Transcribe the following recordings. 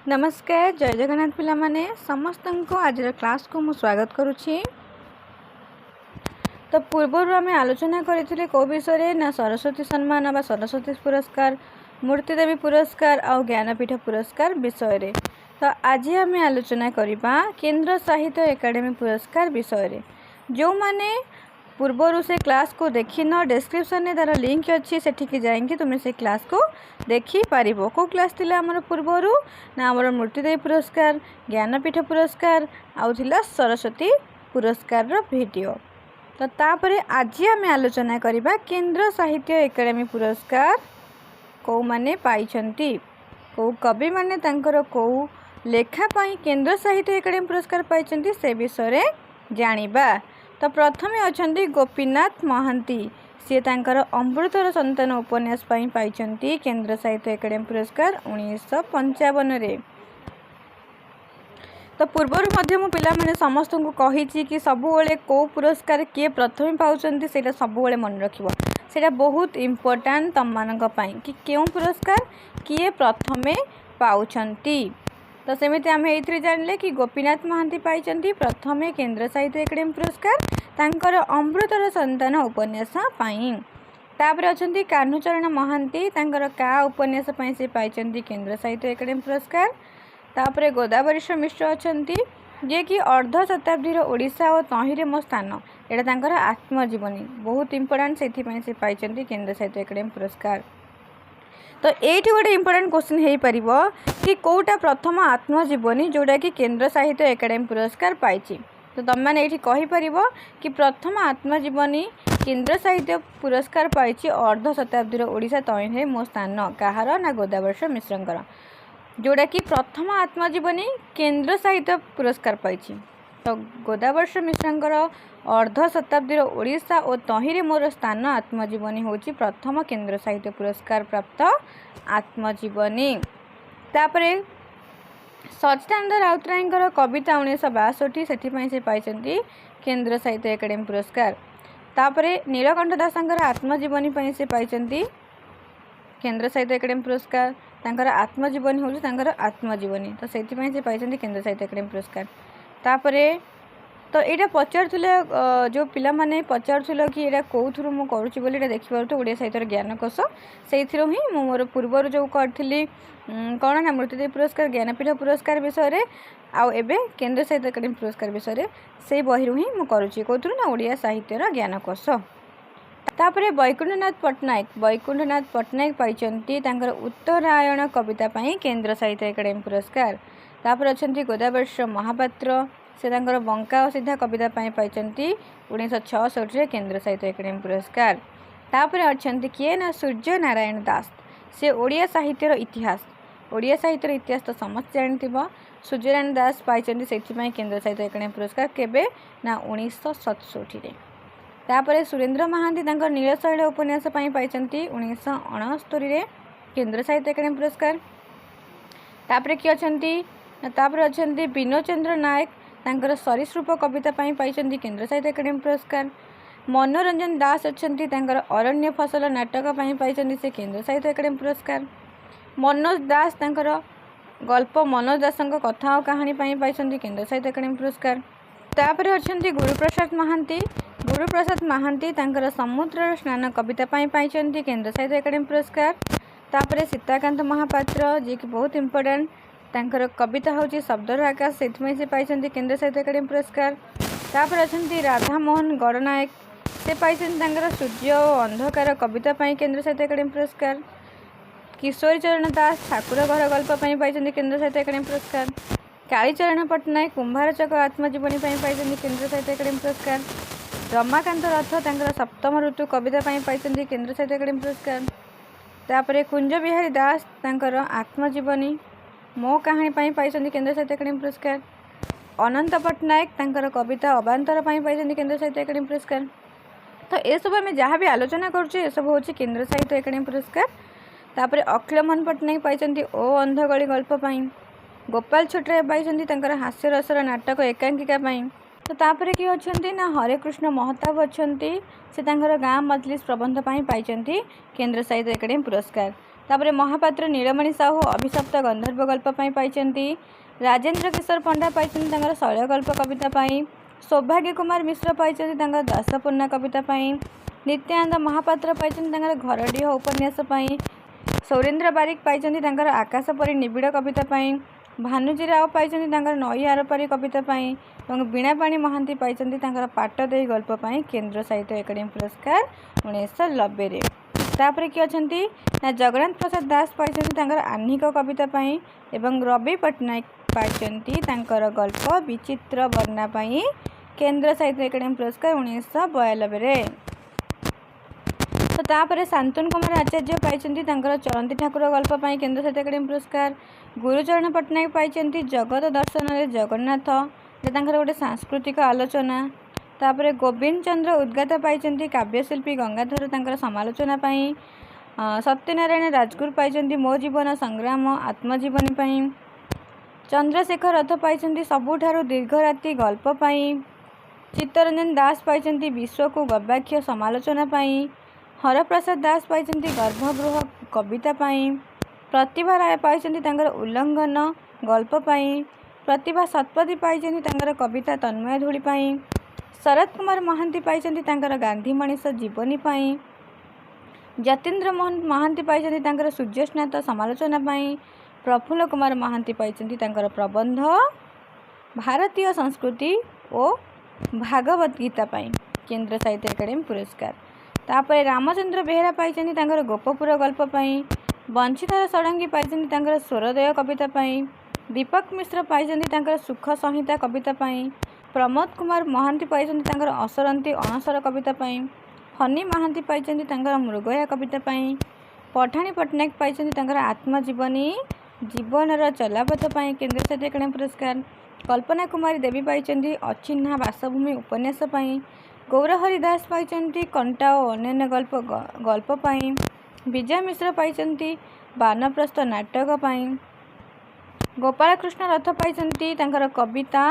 नमस्कार जय जगन्नाथ पिला माने समस्त को आज क्लास को मु स्वागत करुछि। तो पूर्वर आम आलोचना करथिले को विषय ना सरस्वती सम्मान बा सरस्वती पुरस्कार मूर्तिदेवी पुरस्कार और ज्ञानपीठ पुरस्कार विषय रे। तो आज आम आलोचना करिबा केंद्र साहित्य एकेडमी पुरस्कार विषय रे। जो माने पूर्वर से क्लास को देखी न डिस्क्रिप्शन में तार लिंक अच्छी सेठिकी जाइए तुम से क्लास को देखी पार। कौ क्लास थिला हमर पूर्वर ना हमर मूर्तिदेवी पुरस्कार ज्ञानपीठ पुरस्कार आउथिला सरस्वती पुरस्कार रो वीडियो। तो तापरे आज आम आलोचना करिबा केंद्र साहित्य एकेडमी पुरस्कार कौ माने पाइछंती, कौ कवि माने तांकर कौ लेखा पाई केंद्र साहित्य एकेडमी पुरस्कार पाइछंती से विषय जानिबा। तो प्रथमे अछंती गोपीनाथ महांती, सी तांकर अमृतर संतान उपन्यास पाइछंती केंद्र साहित्य एकेडमी पुरस्कार 1955 रे। तो पूर्वर मध्य मु पिला माने समस्त को कही कि सबुबले को पुरस्कार किए प्रथमे पाउछंती सेटा सबुबले मन रखिबो, सेटा बहुत इम्पोर्टेंट तम मानक पई कि केउ पुरस्कार किए प्रथमे पाउछंती। तो सेमिति आम ये जानले कि गोपीनाथ महांती पाइछंती प्रथमे केंद्र साहित्य एकेडमी पुरस्कार तांकर अमृतर संतान उपन्यास पाई। तापर अछंती कान्हूचरण महांती तांकर का उपन्यास पाई से पाइछंती केंद्र साहित्य एकेडमी पुरस्कार। तापर गोदावरीश्वर मिश्र अछंती जे कि अर्ध शताब्दी ओडिशा और तहिरे मो स्थान एटा तांकर आत्मजीवनी बहुत इम्पोर्टेंट से पाइछंती केंद्र साहित्य एकेडमी पुरस्कार। तो ये गोटे इम्पोर्टेंट क्वेश्चन हो पार कि कौटा प्रथम आत्मजीवनी जोटा कि केंद्र साहित्य एकेडमी पुरस्कार पाई। तो तुम मैंने ये कहीपर कि प्रथम आत्मजीवनी केंद्र साहित्य पुरस्कार पाई अर्ध शताब्दी ओडिशा तहिरे मो स्थान कहार ना गोदावरीश्वर मिश्रंकर, जोटा कि प्रथम आत्मजीवनी केंद्र साहित्य पुरस्कार पाई। तो गोदावरीश्वर मिश्रंकर अर्ध शताब्दी ओडिशा और तहिरे मोर स्थान आत्मजीवनी होची प्रथम केंद्र साहित्य पुरस्कार प्राप्त आत्मजीवनी। तापरे सच्चिदानंद राउतरायଙ୍କର कविता 1962 से पाइछंती केंद्र साहित्य एकेडमी पुरस्कार। तापरे नीलकंठ दासଙ୍କର आत्मजीवनी से पाइछंती केंद्र साहित्य एकेडमी पुरस्कार। तांकर आत्मजीवनी होची तांकर आत्मजीवनी, तो सेति से पाइछंती केंद्र साहित्य एकेडमी पुरस्कार। तापरे तो यहाँ पचारूले जो पिला माने पचारूल कि यहाँ कौथु मु करुँची बोली देखिपुर ओडिया साहित्य ज्ञानकोश से ही मोर पूर्वर जो करी कौन ना मूर्तिदेवी पुरस्कार ज्ञानपीठ पुरस्कार विषय आउ एबे केंद्र साहित्य एकेडमी पुरस्कार विषय से बही ही मु करुँची कौथु ना ओडिया साहित्यर ज्ञानकोश। तापरे वैकुंठनाथ पट्टनायक पाइछंती तांकर उत्तरायण कविता पाई केंद्र साहित्य एकेडमी पुरस्कार। तापर अछंती गोदावरीश्वर महापात्र, से तांकर बंका और सीधा कविता पाइछंती 1966 केंद्र साहित्य एकेडमी पुरस्कार। तापर अछंती किए ना सूर्य नारायण दास, से ओडिया साहित्यर इतिहास तो समस्त जानथिबो। सूर्य नारायण दास पाइछंती सेथिपाई केंद्र साहित्य एकेडमी पुरस्कार केबे ना 1967 रे। तापर सुरेंद्र महांती तांकर नीलशैल उपन्यास पाइछंती 1969 रे केंद्र साहित्य एकेडमी पुरस्कार। तापर कि अछंती विनोद चंद्र नायक तांकर सरीसृप कविता पाइछंती केंद्र साहित्य एकेडमी पुरस्कार। मनोरंजन दास अछंती तांकर अरण्य फसल नाटक पाइछंती से केंद्र साहित्य एकेडमी पुरस्कार। मनोज दास तांकर गल्प मनोज दासଙ୍କ कथा और कहानी पाइछंती केंद्र साहित्य एकेडमी पुरस्कार। तापर अछंती गुरुप्रसाद महांती तांकर समुद्र स्नान कविता पाइछंती केंद्र साहित्य एकेडमी पुरस्कार। तापर सीताकांत महापात्र जी कि बहुत इम्पोर्टेंट तांकर कविता होची शब्दर आकाश से पाइछंती केंद्र साहित्य एकेडमी पुरस्कार। तापर अछंती राधा मोहन गणनायक, से पाइछंती तांकर सूर्य और अंधकार कविता केंद्र साहित्य एकेडमी पुरस्कार। किशोरी चरण दास ठाकुर घर गल्प पाइछंती केंद्र साहित्य एकेडमी पुरस्कार। कालीचरण पट्टनायक कुंभार चक आत्मजीवनी पाइछंती केंद्र साहित्य एकेडमी पुरस्कार। रमाकांत रथ तांकर सप्तम ऋतु कविता पाइछंती केंद्र साहित्य एकेडमी पुरस्कार। तापरे कुंज बिहारी दास तांकर आत्मजीवनी मो कहानी पाइछंती केंद्र साहित्य एकेडमी पुरस्कार। अनंत पट्टनायक तांकर कविता अबांतर पाइछंती केंद्र साहित्य एकेडमी पुरस्कार। तो ये सब आम जहाँ भी आलोचना करुचे सब हूँ केंद्र साहित्य एकेडमी पुरस्कार। तापर अखिल मोहन पट्टनायक पाइछंती ओ अंधगली गल्प पाई। गोपाल छोटराय पाइछंती तांकर हास्य रसर नाटक एकांकिका पाई। तो तापर किए अछंती ना हरे कृष्ण महताब अछंती, से तांकर गाँ मजलिस प्रबंध पाइछंती केंद्र साहित्य एकेडमी पुरस्कार। तापर महापात्र नीलमणि साहू अभिशप्त गंधर्व गल्प पाइछन्ति। राजेंद्र किशोर पंडा पाइछन्ति तांकर शैल गल्प कविता पाई। सौभाग्य कुमार मिश्र पाइछन्ति तांकर दासपूर्णा कविता पाई। नित्यानंद महापात्र पाइछन्ति तांकर घरडीह उपन्यास पाई। सौरेन्द्र बारिक पाइछन्ति तांकर आकाश परी निबिड़ कविता पाई। भानुजी राव पाइछन्ति तांकर नई आरपारी कविता पाई। एवं बीणापाणी महांती पाइछन्ति तांकर पाट देई गल्प पाई केंद्र साहित्य एकाडेमी पुरस्कार 1990 रे। तापर किए अछन्ति ना जगन्नाथ प्रसाद दास पाइछन्ति तांकर आह्निक कविता पाई। एवं रवि पट्टनायक पाइछन्ति तांकर गल्प विचित्र वर्णा पाई केंद्र साहित्य एकाडेमी पुरस्कार 1992 रे। तो तापर शांतनु कुमार आचार्य पाइछन्ति तांकर चरंती ठाकुर गल्प पाई केंद्र साहित्य एकाडेमी पुरस्कार। गुरुचरण पट्टनायक पाइछन्ति जगत दर्शन रे जगन्नाथ तांकर गोटे सांस्कृतिक आलोचना। तापर गोविंद चंद्र उद्गाता पाइछन्ति काव्यशिल्पी गंगाधर तांकर समालोचना पाई। सत्यनारायण राजगुरु पाइछन्ति मो जीवन संग्राम आत्मजीवनी पाई। चंद्रशेखर रथ पाइछन्ति सबुठारु दीर्घ राति गल्प पाई। चित्तरंजन दास पाइछन्ति विश्व को गवाक्ष समालोचना पाई। हरप्रसाद दास पाइछन्ति गर्भगृह कविता पाई। प्रतिभा राय पाइछन्ति तांकर उल्लंघन गल्प पाई। प्रतिभा शतपथी पाइछन्ति तांकर कविता तन्मय धूली पाई। शरद कुमार महांती पाइछन्ति तांकर गांधी मनीष जीवनी पाई। जतीन्द्र मोहन महांती पाइछन्ति तांकर सूर्यस्नात समालोचना पाई। प्रफुल्ल कुमार महांती पाइछन्ति तांकर प्रबंध भारतीय संस्कृति और भागवत गीता पाई केंद्र साहित्य एकाडेमी पुरस्कार। तापर रामचंद्र बेहेरा पाइछन्ति तांकर गोपपुर गल्प पाई। बंशीधर षडंगी पाइछन्ति तांकर स्वरदय कविता पाई। दीपक मिश्र पाइछन्ति तांकर सुख संहिता कविता पाई। प्रमोद कुमार महांती पाइछन्ति तांकर असरंती अणसर कविता पाई। हनी महांती पाइछन्ति तांकर मृगया कविता पाई। पठाणी पट्टनायक पाइछन्ति तांकर आत्मजीवनी जीवनर चलापथ पाई केंद्र साहित्य एकाडेमी पुरस्कार। कल्पना कुमारी देवी पाइछन्ति अचिन्हा बासभूमि उपन्यास पाई। गौरहरि दास पाइछन्ति कंटा और अन्य गल्प पाई। विजय मिश्र पाइछन्ति बानप्रस्थ नाटक पाई। गोपाल कृष्ण रथ पाइछन्ति तांकर कविता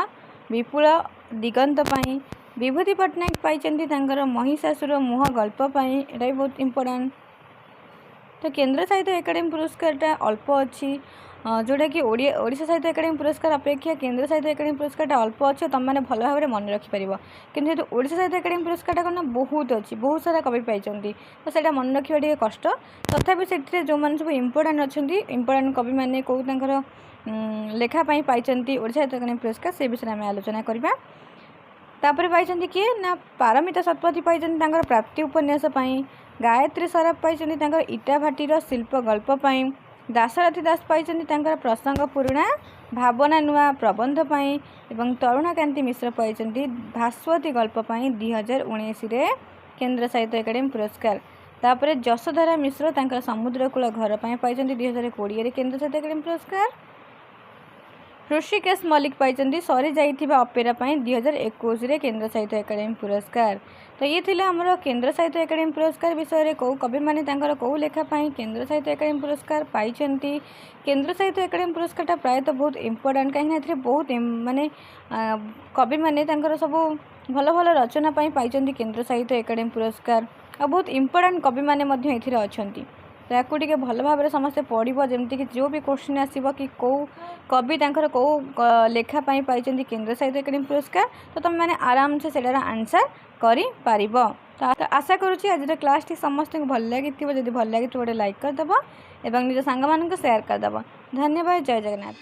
विपुल दिगंत पाई। विभूति पट्टनायक पाइछन्ति तांकर महिषासुर मुह गल्प पाई। एटा भी बहुत इम्पोर्टेंट। तो केंद्र साहित्य एकाडेमी पुरस्कार अल्प अच्छी जोटा कि ओडिशा साहित्य एकाडेमी पुरस्कार अपेक्षा केंद्र साहित्य एकाडेमी पुरस्कार अल्प अच्छे तुम मैंने भल भाव में मन रखिपर कि ओडिशा साहित्य एकाडेमी पुरस्कार कौन बहुत अच्छी बहुत सारा कवि पाई तो सही मन रखा टे कष्ट तथापि से जो मैंने सब इम्पोर्टाट अच्छा इम्पोर्टाट कवि मैंने कौ लेखापाई पाई ओडिशा साहित्य एकाडेमी पुरस्कार से विषय में आलोचना करवा। तापर पाई किए ना पारमिता शतपथी पाई प्राप्ति उपन्यास पाई। गायत्री सराफ पाई इटा भाटीर शिल्प गल्प पाई। दासरथी दास पाई प्रसंग पुराणा भावना नुआ प्रबंध पाई। एवं तरुणकांति मिश्र पाई भास्वती गल्प पाई 2019 रे केंद्र साहित्य एकाडेमी पुरस्कार। तापर जशोधरा मिश्र तांकर समुद्रकूल घर पाई 2020 रे केंद्र साहित्य एकाडेमी पुरस्कार। ऋषिकेश मल्लिक पाई सरी जाइथिबा अपेरा पाई 2021 रे केंद्र साहित्य एकाडेमी पुरस्कार। तो ये थिला हमर केंद्र साहित्य एकाडेमी पुरस्कार विषय रे कौ कवि माने तांकर कौ लेखा पाई केंद्र साहित्य एकाडेमी पुरस्कार पाइछन्ति। केंद्र साहित्य एकाडेमी पुरस्कार प्राय तो बहुत इम्पोर्टेंट कहीं एथरे बहुत माने कवि माने तांकर सब भल भल रचना पाइछन्ति केंद्र साहित्य एकाडेमी पुरस्कार आ बहुत इम्पोर्टेंट कवि माने मध्य एथिरे अछन्ति। ताकू टिके भल भाव में समस्ते पढ़ो जमती कि जो भी क्वेश्चन आसो कि कौ कवि तांकर कौ लेखा पाई केंद्र साहित्य एकाडेमी पुरस्कार तो तुम मैंने आराम से सेटार आंसर करि पारिबो। तो आशा करुँची आज क्लास टी समस्त भल लगी जब भल लगी गोटे लाइक करदेव और निज सांग मान शेयर करदेव। धन्यवाद। जय जगन्नाथ।